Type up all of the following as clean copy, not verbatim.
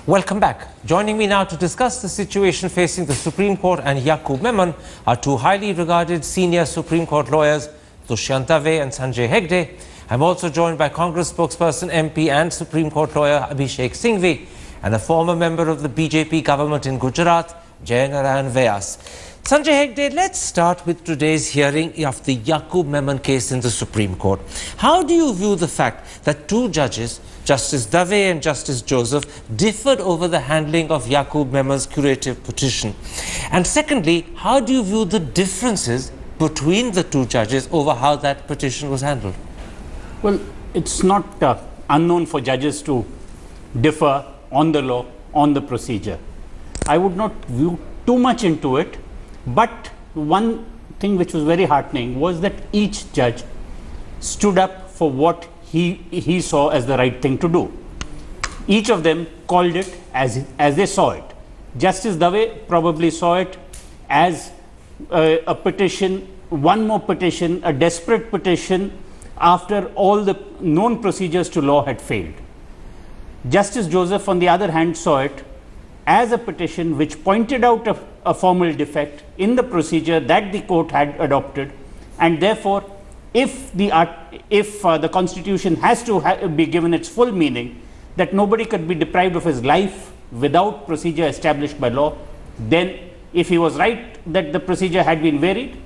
Welcome back. Joining me now to discuss the situation facing the Supreme Court and Yakub Memon are two highly regarded senior Supreme Court lawyers, Dushyant Dave and Sanjay Hegde. I'm also joined by Congress spokesperson, MP and Supreme Court lawyer Abhishek Singhvi and a former member of the BJP government in Gujarat, Jayanarayan Vyas. Sanjay Hegde, let's start with today's hearing of the Yakub Memon case in the Supreme Court. How do you view the fact that two judges, Justice Dave and Justice Joseph, differed over the handling of Yakub Memon's curative petition? And secondly, how do you view the differences between the two judges over how that petition was handled? Well, it's not unknown for judges to differ on the law, on the procedure. I would not view too much into it, but one thing which was very heartening was that each judge stood up for what he saw as the right thing to do. Each of them called it as they saw it. Justice Dave probably saw it as a petition, one more petition, a desperate petition after all the known procedures to law had failed. Justice Joseph, on the other hand, saw it as a petition which pointed out a formal defect in the procedure that the court had adopted, and therefore if the Constitution has to be given its full meaning, that nobody could be deprived of his life without procedure established by law, then if he was right that the procedure had been varied,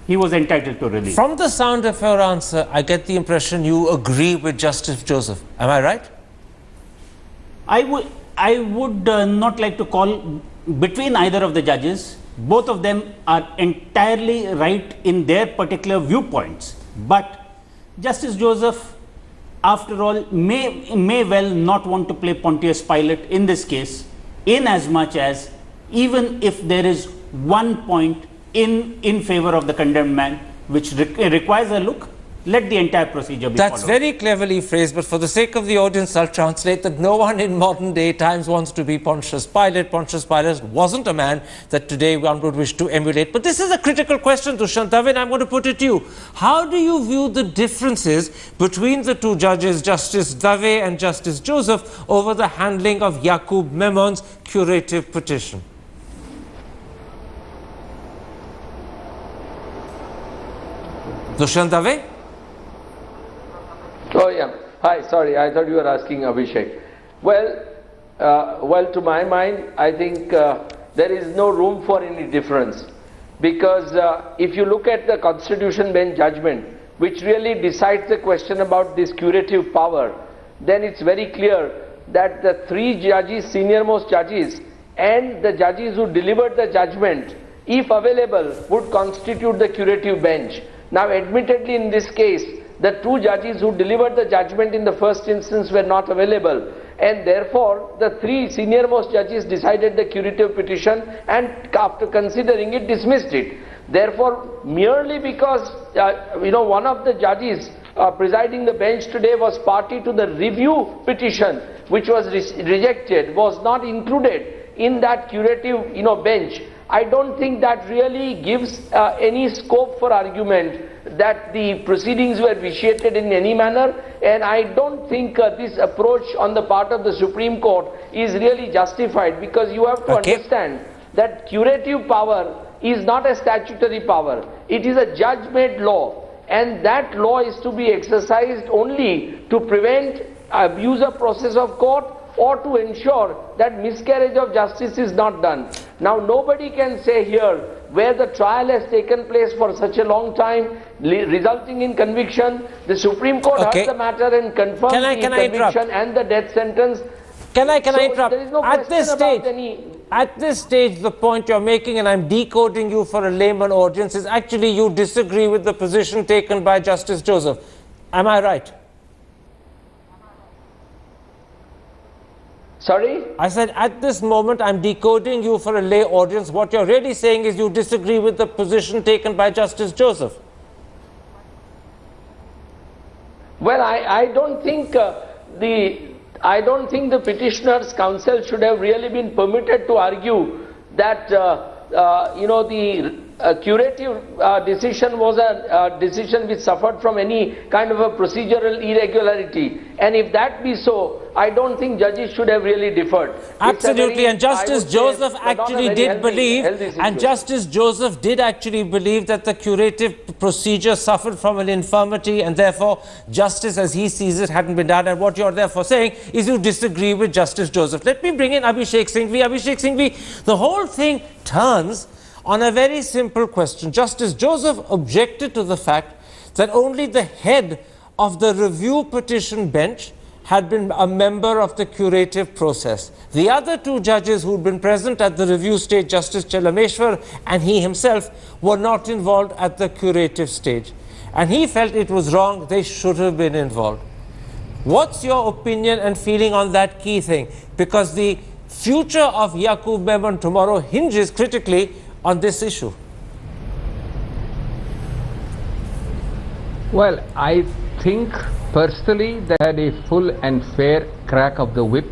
he was entitled to relief. From the sound of your answer, I get the impression you agree with Justice Joseph. Am I right? I would not like to call between either of the judges. Both of them are entirely right in their particular viewpoints. But Justice Joseph, after all, may well not want to play Pontius Pilate in this case, in as much as even if there is one point in favor of the condemned man which requires a look, let the entire procedure be That's followed. very cleverly phrased, but for the sake of the audience, I'll translate that no one in modern day times wants to be Pontius Pilate. Pontius Pilate wasn't a man that today one would wish to emulate. But this is a critical question, Dushyant Dave, and I'm going to put it to you. How do you view the differences between the two judges, Justice Dave and Justice Joseph, over the handling of Yakub Memon's curative petition? Dushyant Dave? Oh yeah. Hi, sorry, I thought you were asking Abhishek. Well, to my mind, I think there is no room for any difference, because if you look at the Constitution Bench judgment, which really decides the question about this curative power, then it's very clear that the three judges, senior-most judges, and the judges who delivered the judgment, if available, would constitute the curative bench. Now, admittedly, in this case, the two judges who delivered the judgment in the first instance were not available, and therefore the three senior-most judges decided the curative petition and after considering it dismissed it. Therefore, merely because one of the judges presiding the bench today was party to the review petition which was rejected, was not included in that curative bench, I don't think that really gives any scope for argument that the proceedings were vitiated in any manner, and I don't think this approach on the part of the Supreme Court is really justified, because you have to understand that curative power is not a statutory power. It is a judge-made law, and that law is to be exercised only to prevent abuse of process of court or to ensure that miscarriage of justice is not done. Now, nobody can say here where the trial has taken place for such a long time, resulting in conviction. The Supreme Court heard the matter and confirmed the conviction and the death sentence. Can I interrupt? There is no At this stage, the point you're making, and I'm decoding you for a layman audience, is actually you disagree with the position taken by Justice Joseph. Am I right? Sorry? I said at this moment I'm decoding you for a lay audience. What you're really saying is you disagree with the position taken by Justice Joseph. Well, I don't think the petitioner's counsel should have really been permitted to argue that the curative decision was a decision which suffered from any kind of a procedural irregularity, and if that be so, I don't think judges should have really deferred. Absolutely, and Justice Joseph actually did believe, and Justice Joseph did actually believe that the curative procedure suffered from an infirmity, and therefore justice as he sees it hadn't been done. And what you're therefore saying is you disagree with Justice Joseph. Let me bring in Abhishek Singhvi. Abhishek Singhvi, the whole thing turns on a very simple question. Justice Joseph objected to the fact that only the head of the review petition bench had been a member of the curative process. The other two judges who'd been present at the review stage, Justice Chalameshwar and he himself, were not involved at the curative stage. And he felt it was wrong, they should have been involved. What's your opinion and feeling on that key thing? Because the future of Yakub Memon tomorrow hinges critically on this issue. Well, I think personally they had a full and fair crack of the whip,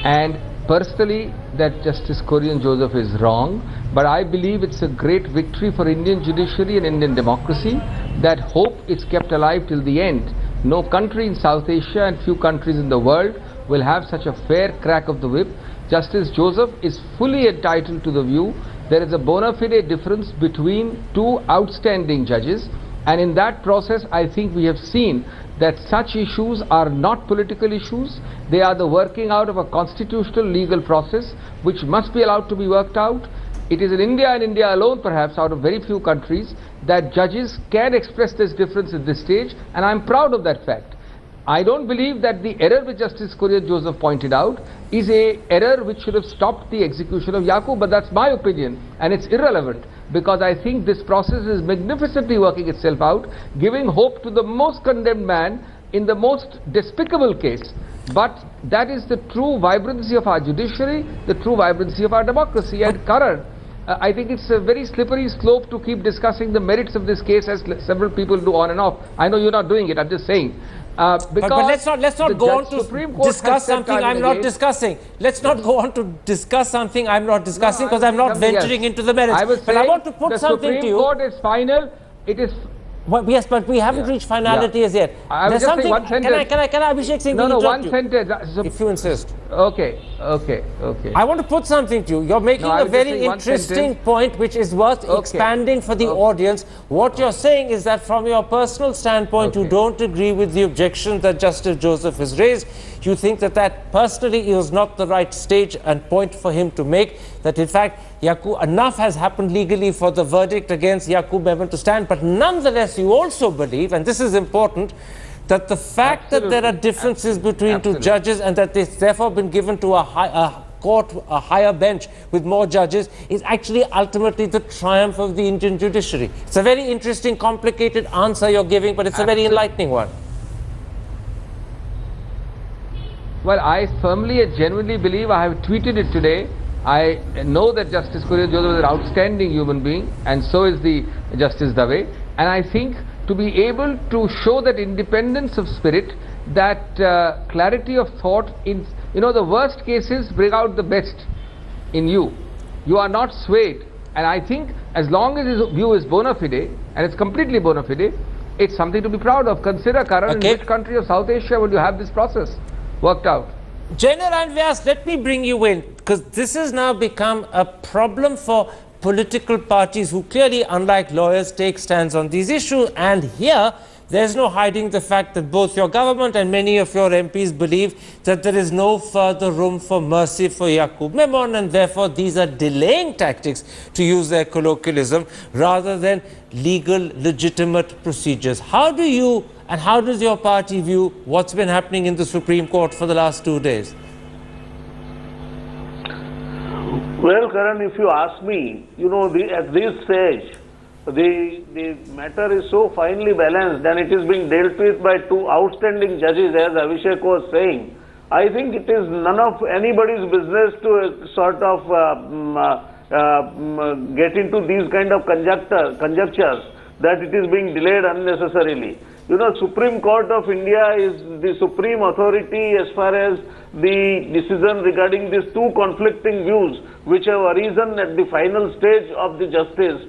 and personally that Justice Korean Joseph is wrong, but I believe it's a great victory for Indian judiciary and Indian democracy that hope is kept alive till the end. No country in South Asia and few countries in the world will have such a fair crack of the whip. Justice Joseph is fully entitled to the view there is a bona fide difference between two outstanding judges, and in that process I think we have seen that such issues are not political issues. They are the working out of a constitutional legal process which must be allowed to be worked out. It is in India and India alone perhaps out of very few countries that judges can express this difference at this stage, and I am proud of that fact. I don't believe that the error which Justice Korean Joseph pointed out is a error which should have stopped the execution of Yakub, but that's my opinion and it's irrelevant, because I think this process is magnificently working itself out, giving hope to the most condemned man in the most despicable case. But that is the true vibrancy of our judiciary, the true vibrancy of our democracy. And Karan, I think it's a very slippery slope to keep discussing the merits of this case as several people do on and off. I know you're not doing it, I'm just saying. But let's not go on to discuss something I'm not discussing. Let's not go on to discuss something I'm not discussing, because I'm not venturing into the merits. But I want to put something to you. The Supreme Court is final. It is. Well, yes, but we haven't reached finality as yet. I was just saying one sentence. Can I Abhishek Singh? No, one sentence. If you insist. Okay. I want to put something to you. You're making a very interesting point which is worth expanding for the audience. What you're saying is that from your personal standpoint, you don't agree with the objection that Justice Joseph has raised. You think that that personally is not the right stage and point for him to make, that in fact enough has happened legally for the verdict against Yakub Memon to stand. But nonetheless, you also believe, and this is important, that the fact that there are differences between two judges and that they've therefore been given to a higher bench with more judges is actually ultimately the triumph of the Indian judiciary. It's a very interesting, complicated answer you're giving, but it's a very enlightening one. Well, I firmly and genuinely believe, I have tweeted it today, I know that Justice Korean Joseph is an outstanding human being, and so is the Justice Dave, and I think to be able to show that independence of spirit, that clarity of thought, in the worst cases bring out the best in you. You are not swayed, and I think as long as his view is bona fide, and it's completely bona fide, it's something to be proud of. Consider, Karan, in which country of South Asia would you have this process worked out? General Anvyas, let me bring you in, because this has now become a problem for political parties who clearly, unlike lawyers, take stands on these issues. And here, there's no hiding the fact that both your government and many of your MPs believe that there is no further room for mercy for Yakub Memon, and therefore these are delaying tactics, to use their colloquialism, rather than legal, legitimate procedures. How do you and how does your party view what's been happening in the Supreme Court for the last 2 days? Well, Karan, if you ask me, at this stage, the matter is so finely balanced and it is being dealt with by two outstanding judges, as Abhishek was saying. I think it is none of anybody's business to sort of get into these kind of conjectures that it is being delayed unnecessarily. You know, Supreme Court of India is the supreme authority as far as the decision regarding these two conflicting views which have arisen at the final stage of the justice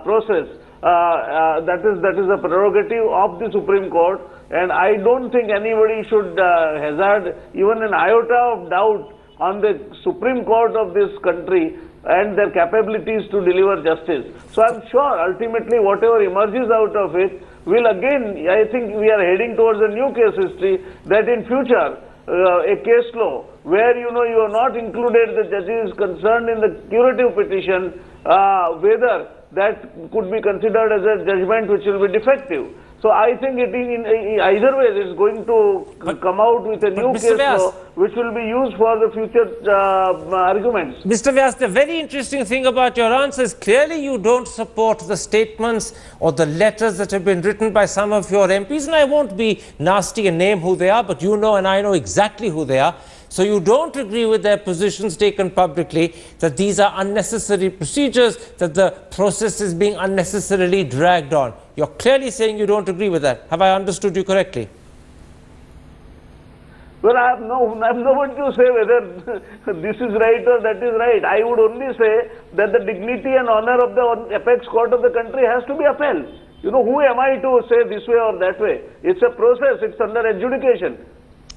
process. That is a prerogative of the Supreme Court, and I don't think anybody should hazard even an iota of doubt on the Supreme Court of this country and their capabilities to deliver justice. So I'm sure ultimately whatever emerges out of it will again, I think we are heading towards a new case history that in future a case law where you have not included the judges concerned in the curative petition, whether that could be considered as a judgment which will be defective. So I think it in either way it is going to come out with a new case law which will be used for the future arguments. Mr. Vyas, the very interesting thing about your answer is clearly you don't support the statements or the letters that have been written by some of your MPs, and I won't be nasty and name who they are, but you know and I know exactly who they are. So you don't agree with their positions taken publicly that these are unnecessary procedures, that the process is being unnecessarily dragged on. You're clearly saying you don't agree with that. Have I understood you correctly? Well, I'm no one to say whether this is right or that is right. I would only say that the dignity and honor of the apex court of the country has to be upheld. You know, who am I to say this way or that way? It's a process. It's under adjudication.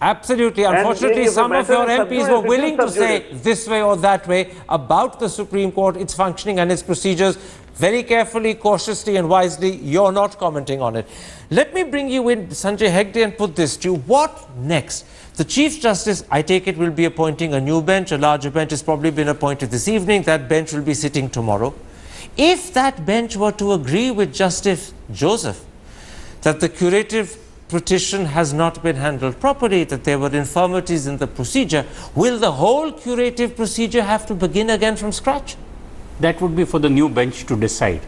Absolutely. Unfortunately, some of your MPs were willing to say this way or that way about the Supreme Court, its functioning and its procedures. Very carefully, cautiously and wisely, you're not commenting on it. Let me bring you in, Sanjay Hegde, and put this to you. What next? The Chief Justice, I take it, will be appointing a new bench. A larger bench has probably been appointed this evening. That bench will be sitting tomorrow. If that bench were to agree with Justice Joseph that the curative petition has not been handled properly, that there were infirmities in the procedure, will the whole curative procedure have to begin again from scratch? That would be for the new bench to decide.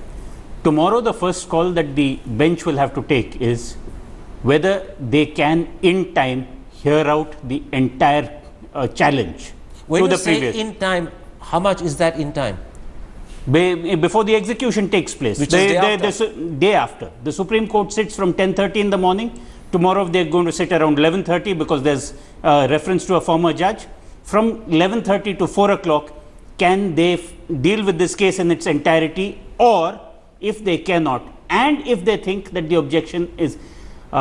Tomorrow, the first call that the bench will have to take is whether they can in time hear out the entire challenge when to the you say previous. In time, how much is that in time? Before the execution takes place. Which is day after. The Supreme Court sits from 10:30 in the morning. Tomorrow they're going to sit around 11:30 because there's reference to a former judge. From 11:30 to 4 o'clock, can they deal with this case in its entirety, or if they cannot, and if they think that the objection is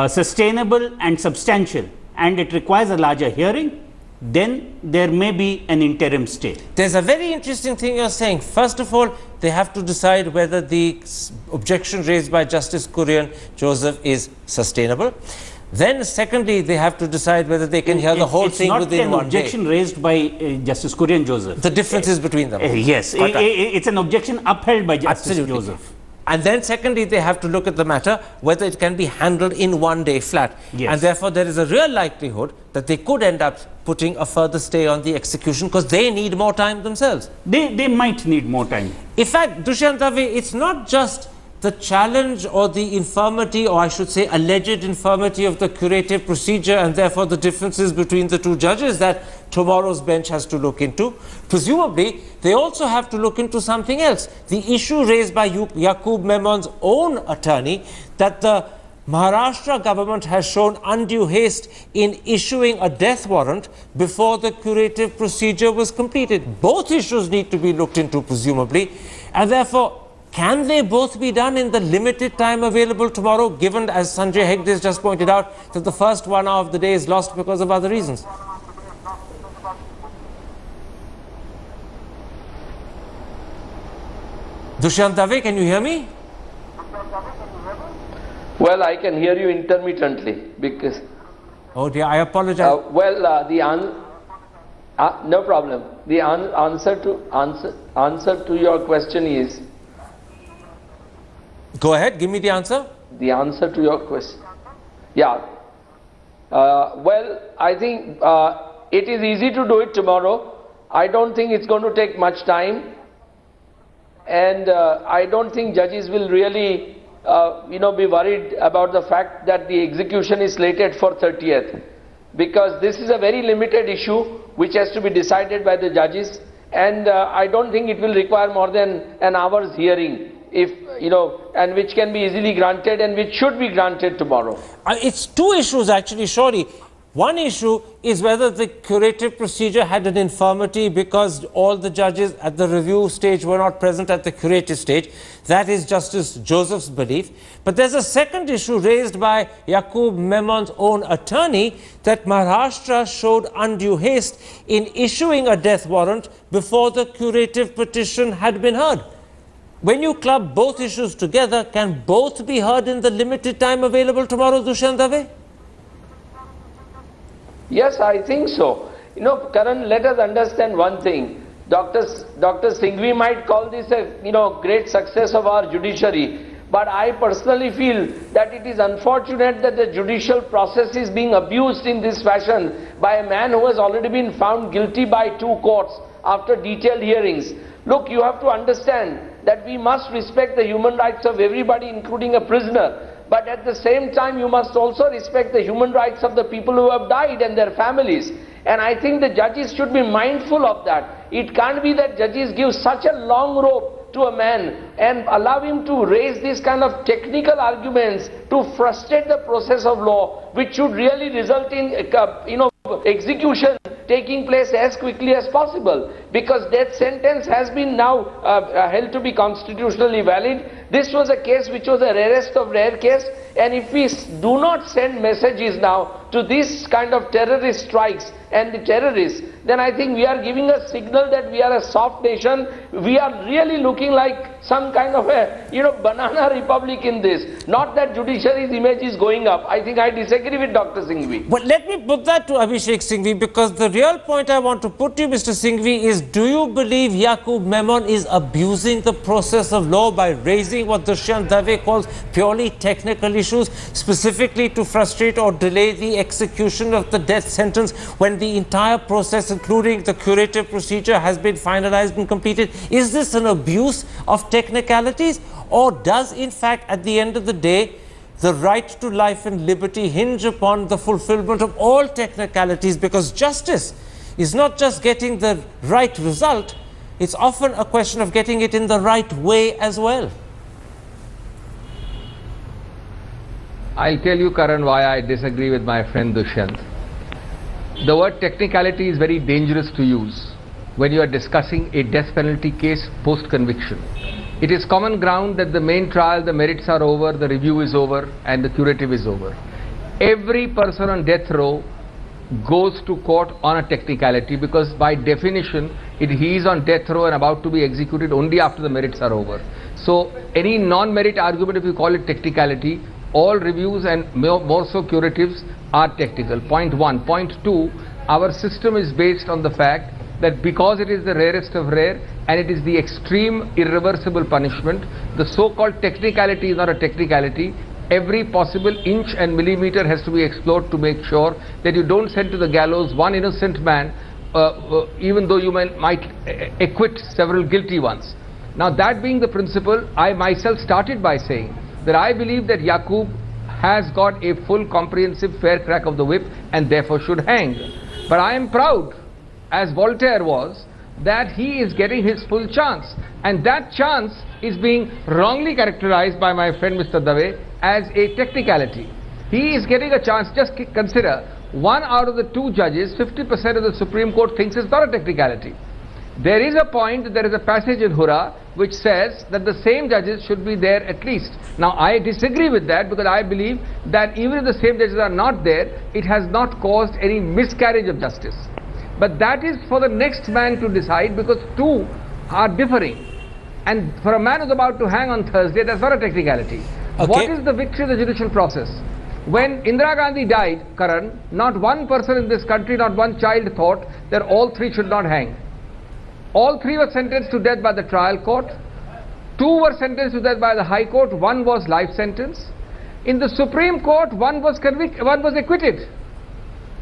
sustainable and substantial and it requires a larger hearing, then there may be an interim stay. There's a very interesting thing you're saying. First of all, they have to decide whether the objection raised by Justice Kurian Joseph is sustainable. Then secondly, they have to decide whether they can hear the whole thing within 1 day. It's not an objection raised by Justice Kurian Joseph. The differences between them. Yes, it's an objection upheld by Justice Absolutely. Joseph. And then secondly, they have to look at the matter whether it can be handled in 1 day flat. Yes. And therefore, there is a real likelihood that they could end up putting a further stay on the execution because they need more time themselves. They might need more time. In fact, Dushyant Dave, it's not just the challenge or the infirmity, or I should say alleged infirmity of the curative procedure and therefore the differences between the two judges that tomorrow's bench has to look into. Presumably, they also have to look into something else. The issue raised by Yakub Memon's own attorney that the Maharashtra government has shown undue haste in issuing a death warrant before the curative procedure was completed. Both issues need to be looked into, presumably, and therefore, can they both be done in the limited time available tomorrow, given, as Sanjay Hegde has just pointed out, that the first 1 hour of the day is lost because of other reasons? Dushyant Dave, can you hear me? Well, I can hear you intermittently because... Oh dear, I apologize. No problem. The answer to your question is... Go ahead, give me the answer. The answer to your question. Yeah. Well, I think it is easy to do it tomorrow. I don't think it's going to take much time. And I don't think judges will really, be worried about the fact that the execution is slated for 30th. Because this is a very limited issue which has to be decided by the judges. And I don't think it will require more than an hour's hearing if, and which can be easily granted and which should be granted tomorrow. It's two issues actually, surely. One issue is whether the curative procedure had an infirmity because all the judges at the review stage were not present at the curative stage. That is Justice Joseph's belief. But there's a second issue raised by Yakub Memon's own attorney that Maharashtra showed undue haste in issuing a death warrant before the curative petition had been heard. When you club both issues together, can both be heard in the limited time available tomorrow, Dushyant Dave? Yes, I think so. Karan, let us understand one thing. Dr. Singhvi might call this a great success of our judiciary, but I personally feel that it is unfortunate that the judicial process is being abused in this fashion by a man who has already been found guilty by 2 courts after detailed hearings. Look, you have to understand that we must respect the human rights of everybody, including a prisoner. But at the same time, you must also respect the human rights of the people who have died and their families. And I think the judges should be mindful of that. It can't be that judges give such a long rope to a man and allow him to raise these kind of technical arguments to frustrate the process of law, which should really result in, execution taking place as quickly as possible, because death sentence has been now held to be constitutionally valid. This was a case which was the rarest of rare case, and if we do not send messages now to this kind of terrorist strikes and the terrorists, then I think we are giving a signal that we are a soft nation. We are really looking like some kind of a banana republic in this. Not that judiciary's image is going up. I think I disagree with Dr. Singhvi. But let me put that to Abhishek Singhvi, because the real point I want to put to you, Mr. Singhvi, is do you believe Yakub Memon is abusing the process of law by raising what Dushyant Dave calls purely technical issues, specifically to frustrate or delay the execution of the death sentence when the entire process, including the curative procedure, has been finalized and completed? Is this an abuse of technicalities, or does in fact at the end of the day the right to life and liberty hinge upon the fulfillment of all technicalities? Because justice is not just getting the right result, it's often a question of getting it in the right way as well. I'll tell you, Karan, why I disagree with my friend Dushyant. The word technicality is very dangerous to use when you are discussing a death penalty case post-conviction. It is common ground that the main trial, the merits are over, the review is over, and the curative is over. Every person on death row goes to court on a technicality, because by definition he is on death row and about to be executed only after the merits are over. So any non-merit argument, if you call it technicality, all reviews and more so curatives are technical. Point 1. Point 2, our system is based on the fact that because it is the rarest of rare and it is the extreme irreversible punishment, the so-called technicality is not a technicality. Every possible inch and millimeter has to be explored to make sure that you don't send to the gallows one innocent man, even though you might acquit several guilty ones. Now, that being the principle, I myself started by saying that I believe that Yakub has got a full, comprehensive, fair crack of the whip and therefore should hang. But I am proud, as Voltaire was, that he is getting his full chance, and that chance is being wrongly characterized by my friend Mr. Dave as a technicality. He is getting a chance. Just consider, 1 out of the 2 judges, 50% of the Supreme Court thinks it's not a technicality. There is a point, there is a passage in Hura which says that the same judges should be there at least. Now, I disagree with that, because I believe that even if the same judges are not there, it has not caused any miscarriage of justice. But that is for the next man to decide, because 2 are differing. And for a man who's about to hang on Thursday, that's not a technicality. Okay. What is the victory of the judicial process? When Indira Gandhi died, Karan, not one person in this country, not one child thought that all 3 should not hang. All 3 were sentenced to death by the trial court. 2 were sentenced to death by the High Court. 1 was life sentence. In the Supreme Court, 1 was acquitted.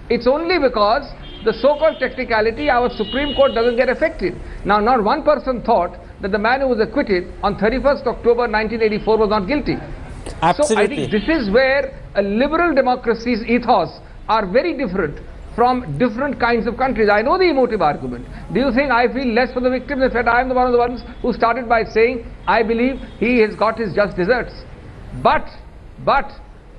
It's only because the so-called technicality, our Supreme Court doesn't get affected. Now, not one person thought that the man who was acquitted on 31st October 1984 was not guilty. Absolutely. So I think this is where a liberal democracy's ethos are very different from different kinds of countries. I know the emotive argument. Do you think I feel less for the victims? In fact, I am one of the ones who started by saying, I believe he has got his just deserts. But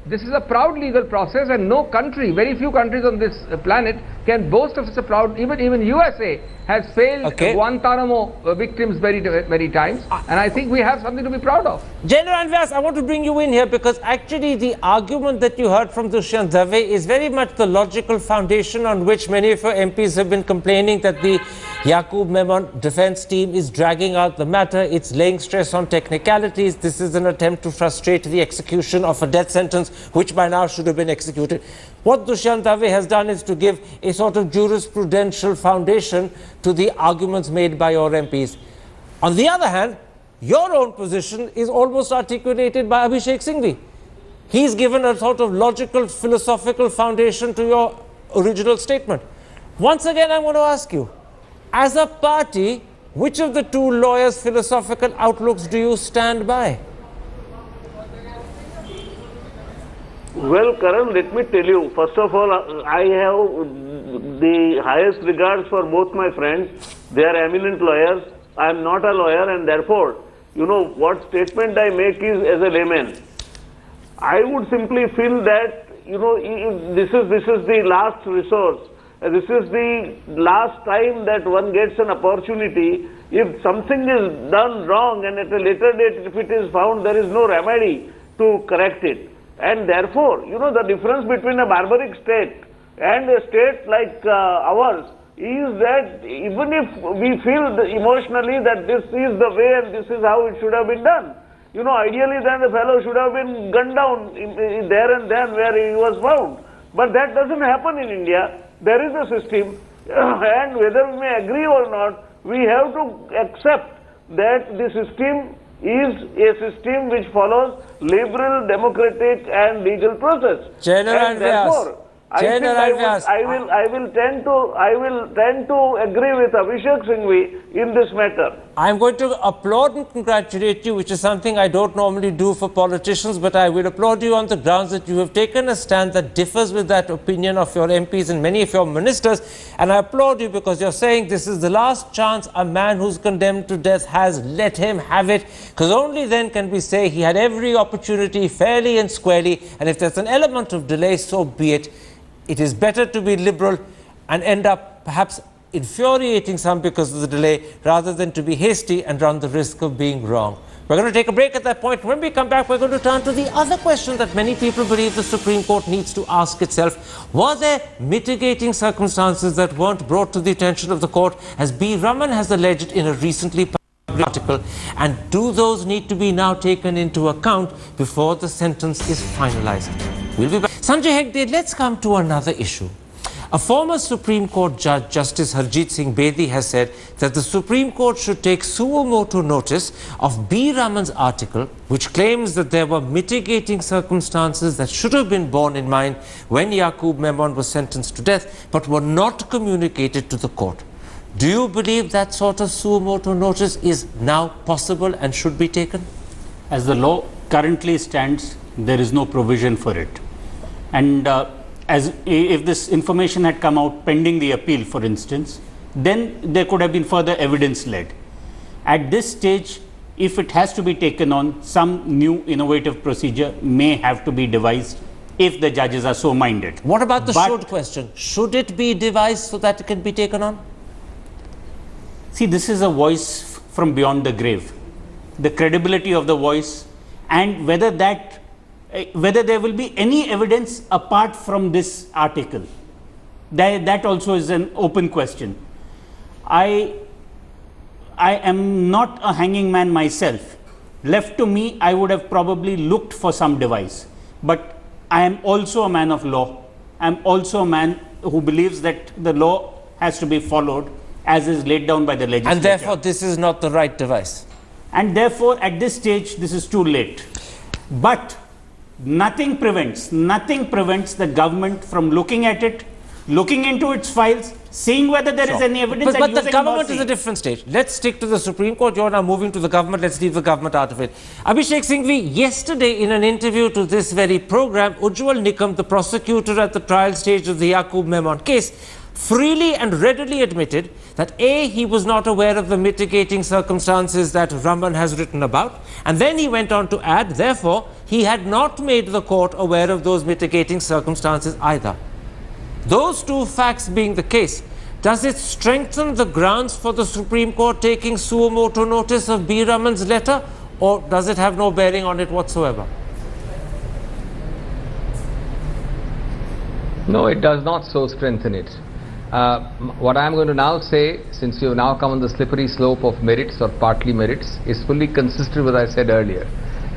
this is a proud legal process, and no country, very few countries on this planet can boast of such a proud, even USA has failed Guantanamo victims many times, and I think we have something to be proud of. General Vyas, I want to bring you in here because actually the argument that you heard from Dushyant Dave is very much the logical foundation on which many of your MPs have been complaining that the Yakub Memon defense team is dragging out the matter. It's laying stress on technicalities. This is an attempt to frustrate the execution of a death sentence which by now should have been executed. What Dushyant Dave has done is to give a sort of jurisprudential foundation to the arguments made by your MPs. On the other hand, your own position is almost articulated by Abhishek Singhvi. He's given a sort of logical, philosophical foundation to your original statement. Once again, I'm going to ask you, as a party, which of the two lawyers' philosophical outlooks do you stand by? Well, Karan, let me tell you, first of all, I have the highest regards for both my friends. They are eminent lawyers. I am not a lawyer, and therefore, you know, what statement I make is as a layman. I would simply feel that, you know, if this is the last resource. This is the last time that one gets an opportunity. If something is done wrong and at a later date, if it is found there is no remedy to correct it. And therefore, you know, the difference between a barbaric state and a state like ours is that even if we feel emotionally that this is the way and this is how it should have been done, you know, ideally then the fellow should have been gunned down there and then where he was found. But that doesn't happen in India. There is a system, and whether we may agree or not, we have to accept that the system is a system which follows liberal, democratic and legal process. General Vyas, I will tend to agree with Abhishek Singhvi in this matter. I'm going to applaud and congratulate you, which is something I don't normally do for politicians, but I will applaud you on the grounds that you have taken a stand that differs with that opinion of your MPs and many of your ministers. And I applaud you because you're saying this is the last chance a man who's condemned to death has. Let him have it, because only then can we say he had every opportunity fairly and squarely, and if there's an element of delay, so be it. It is better to be liberal and end up perhaps infuriating some because of the delay rather than to be hasty and run the risk of being wrong. We're going to take a break at that point. When we come back, we're going to turn to the other question that many people believe the Supreme Court needs to ask itself. Were there mitigating circumstances that weren't brought to the attention of the court, as B. Raman has alleged in a recently published article, and do those need to be now taken into account before the sentence is finalized? We'll be back. Sanjay Hegde, let's come to another issue. A former Supreme Court judge, Justice Harjit Singh Bedi, has said that the Supreme Court should take suo motu notice of B. Raman's article, which claims that there were mitigating circumstances that should have been borne in mind when Yakub Memon was sentenced to death, but were not communicated to the court. Do you believe that sort of suo motu notice is now possible and should be taken? As the law currently stands, there is no provision for it. And as if this information had come out pending the appeal, for instance, then there could have been further evidence led. At this stage, if it has to be taken on, some new innovative procedure may have to be devised if the judges are so minded. What about the should question? Should it be devised so that it can be taken on? See, this is a voice from beyond the grave. The credibility of the voice, and whether there will be any evidence apart from this article, that also is an open question. I am not a hanging man myself. Left to me, I would have probably looked for some device. But I am also a man of law. I am also a man who believes that the law has to be followed as is laid down by the legislature. And therefore, this is not the right device. And therefore, at this stage, this is too late. But nothing prevents the government from looking at it, looking into its files, seeing whether there is any evidence, But and the using government mercy. is a different stage. Let's stick to the Supreme Court. You're now moving to the government. Let's leave the government out of it. Abhishek Singhvi, yesterday in an interview to this very program, Ujjwal Nikam, the prosecutor at the trial stage of the Yakub Memon case, freely and readily admitted that A, he was not aware of the mitigating circumstances that Raman has written about, and then he went on to add, therefore, he had not made the court aware of those mitigating circumstances either. Those two facts being the case, does it strengthen the grounds for the Supreme Court taking suo motu notice of B. Raman's letter, or does it have no bearing on it whatsoever? No, it does not so strengthen it. What I am going to now say, since you have now come on the slippery slope of merits or partly merits, is fully consistent with what I said earlier.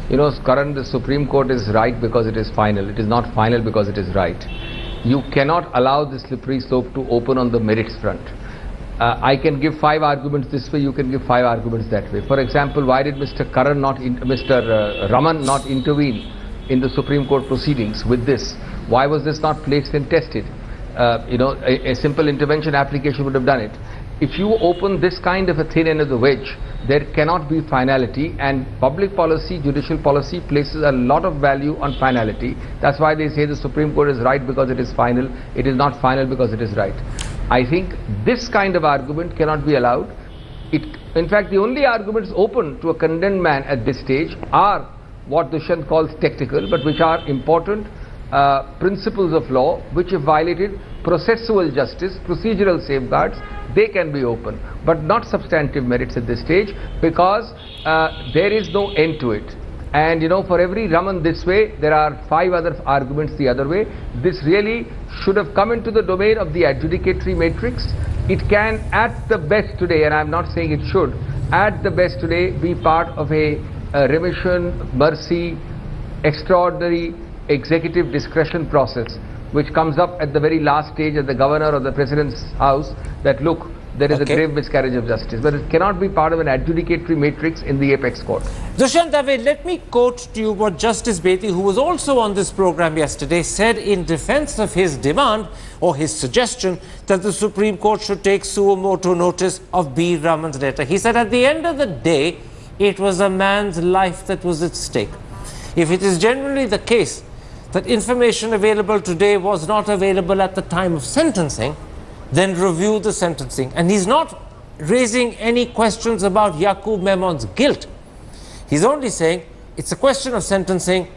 You know, Karan, the Supreme Court is right because it is final. It is not final because it is right. You cannot allow this slippery slope to open on the merits front. I can give 5 arguments this way, you can give 5 arguments that way. For example, why did Mr. Raman not intervene in the Supreme Court proceedings with this? Why was this not placed and tested? A simple intervention application would have done it. If you open this kind of a thin end of the wedge, there cannot be finality, and public policy, judicial policy places a lot of value on finality. That's why they say the Supreme Court is right because it is final. It is not final because it is right. I think this kind of argument cannot be allowed. In fact, the only arguments open to a condemned man at this stage are what Dushyant calls technical, but which are important principles of law, which if violated, processual justice, procedural safeguards, they can be open, but not substantive merits at this stage, because there is no end to it. And for every Raman this way, there are 5 other arguments the other way. This really should have come into the domain of the adjudicatory matrix. It can, at the best today, and I'm not saying it should, at the best today be part of a remission, mercy, extraordinary executive discretion process, which comes up at the very last stage at the governor or the president's house, that look, there is a grave miscarriage of justice. But it cannot be part of an adjudicatory matrix in the apex court. Dushyant Dave, let me quote to you what Justice Bedi, who was also on this program yesterday, said in defense of his demand or his suggestion that the Supreme Court should take suo motu notice of B. Raman's letter. He said at the end of the day, it was a man's life that was at stake. If it is generally the case that information available today was not available at the time of sentencing, then review the sentencing. And he's not raising any questions about Yakub Memon's guilt. He's only saying it's a question of sentencing.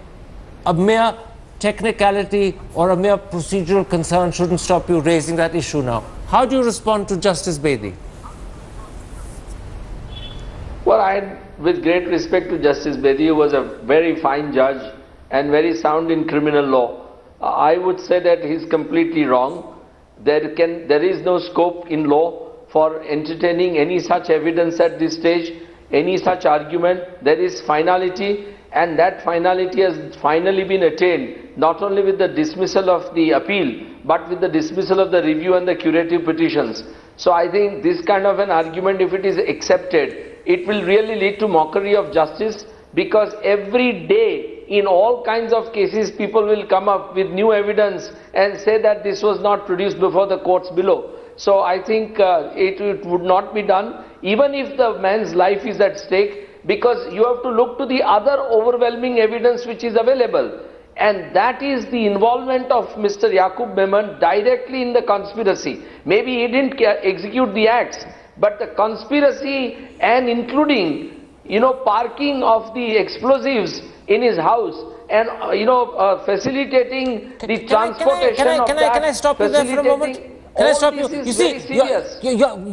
A mere technicality or a mere procedural concern shouldn't stop you raising that issue now. How do you respond to Justice Bedi? Well, with great respect to Justice Bedi, who was a very fine judge and very sound in criminal law, I would say that he's completely wrong. There is no scope in law for entertaining any such evidence at this stage, any such argument. There is finality, and that finality has finally been attained, not only with the dismissal of the appeal, but with the dismissal of the review and the curative petitions. So I think this kind of an argument, if it is accepted, it will really lead to mockery of justice, because every day in all kinds of cases people will come up with new evidence and say that this was not produced before the courts below. So I think it would not be done, even if the man's life is at stake, because you have to look to the other overwhelming evidence which is available, and that is the involvement of Mr. Yakub Memon directly in the conspiracy. Maybe he didn't execute the acts, but the conspiracy, and including parking of the explosives in his house, and facilitating the transportation of that. Can I stop you there for a moment? Can I stop you? You see,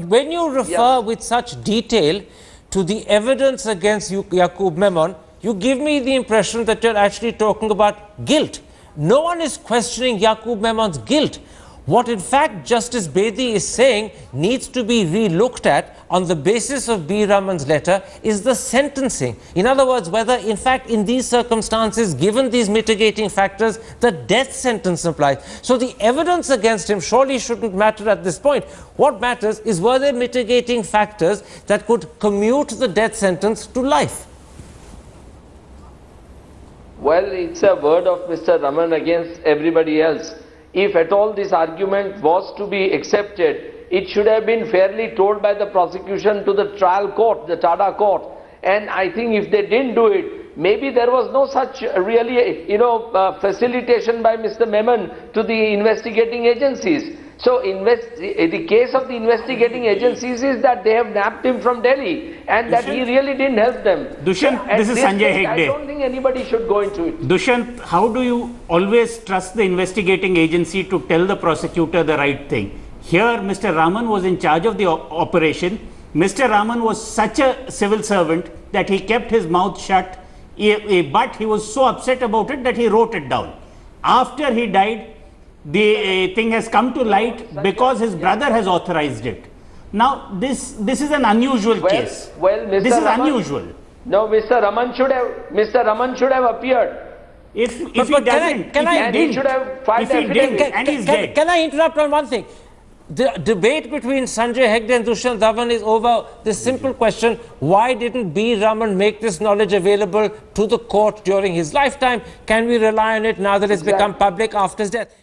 when you refer with such detail to the evidence against Yakub Memon, you give me the impression that you're actually talking about guilt. No one is questioning Yakub Memon's guilt. What in fact Justice Bedi is saying needs to be re-looked at on the basis of B. Raman's letter is the sentencing. In other words, whether in fact in these circumstances, given these mitigating factors, the death sentence applies. So the evidence against him surely shouldn't matter at this point. What matters is, were there mitigating factors that could commute the death sentence to life? Well, it's a word of Mr. Raman against everybody else. if at all this argument was to be accepted, it should have been fairly told by the prosecution to the trial court, the Tada court. And I think if they didn't do it, maybe there was no such really, facilitation by Mr. Memon to the investigating agencies. So the case of the investigating agencies is that they have nabbed him from Delhi and that he really didn't help them. Dushyant, this is Sanjay Hegde. I don't think anybody should go into it. Dushyant, how do you always trust the investigating agency to tell the prosecutor the right thing? Here, Mr. Raman was in charge of the operation. Mr. Raman was such a civil servant that he kept his mouth shut, but he was so upset about it that he wrote it down. After he died, the thing has come to light because his brother has authorized it. Now, this is an unusual case. Well, Mr. This is Raman, unusual. No, Mr. Raman should have appeared. If he but doesn't, he should have filed affidavit. and he's dead. Can I interrupt on one thing? The debate between Sanjay Hegde and Dushyant Dhawan is over this simple question: why didn't B. Raman make this knowledge available to the court during his lifetime? Can we rely on it now that it's become public after his death?